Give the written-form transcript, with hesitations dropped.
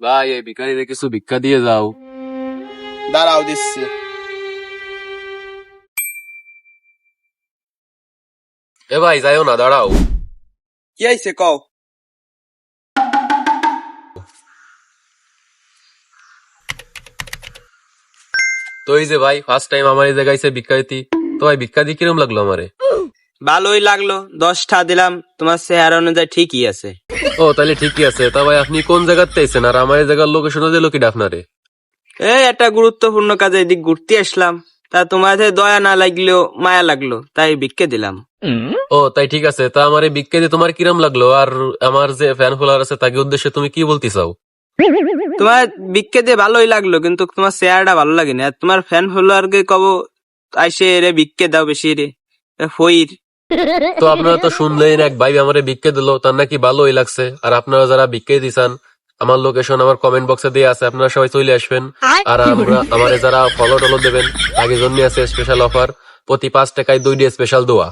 ভাই এই ভিখারিরে কিছু ভিক্ষা দিয়ে যাও। দাঁড়াও দিচ্ছি। এ ভাই যাইও না, দাঁড়াও। কি হয়েছে কও? তো এই যে ভাই ফার্স্ট টাইম আমার এই জায়গায় এসে ভিক্ষা দিতি, তো ভাই ভিক্ষা দিয়ে কিরম লাগলো আমারে? ভালোই লাগলো, 10টা দিলাম, তোমার চেহারা অনুযায়ী ঠিকই আছে। ও তাহলে ঠিকই আছে। তা ভাই আপনি কোন জায়গাতে আইছেন আর আমার এই জায়গার লোকেশনও দিল কি আপনারে? এই একটা গুরুত্বপূর্ণ কাজে এদিক ঘুরতে আসলাম, তা তোমার দয়া না লাগলেও মায়া লাগলো, তাই ভিক্ষে দিলাম। ও তাই ঠিক আছে। তা আমার এই ভিক্ষা দিয়ে তোমার কিরম লাগলো, আর আমার যে ফ্যান ফলোয়ার আছে তাকে উদ্দেশ্যে তুমি কি বলতে চাও? তোমার ভিক্ষে দিয়ে ভালোই লাগলো, কিন্তু তোমার চেহারাটা ভালো লাগেনি। আর তোমার ফ্যান ফলোয়ারকে কব আইসে রে ভিক্ষে দাও বেশি রে ফইর। তো আপনারা তো শুনলেন, এক ভাই আমারে ভিক্ষা দিল, তার নাকি ভালোই লাগছে। আর আপনারা যারা ভিক্ষা দিচ্ছেন, আমার লোকেশন আমার কমেন্ট বক্সে দিয়ে আছে, আপনারা সবাই চলে আসবেন। আর আমারে যারা ফলো টলো দেবেন তাদের জন্য আছে স্পেশাল অফার, প্রতি 5 টাকায় 2 স্পেশাল দোয়া।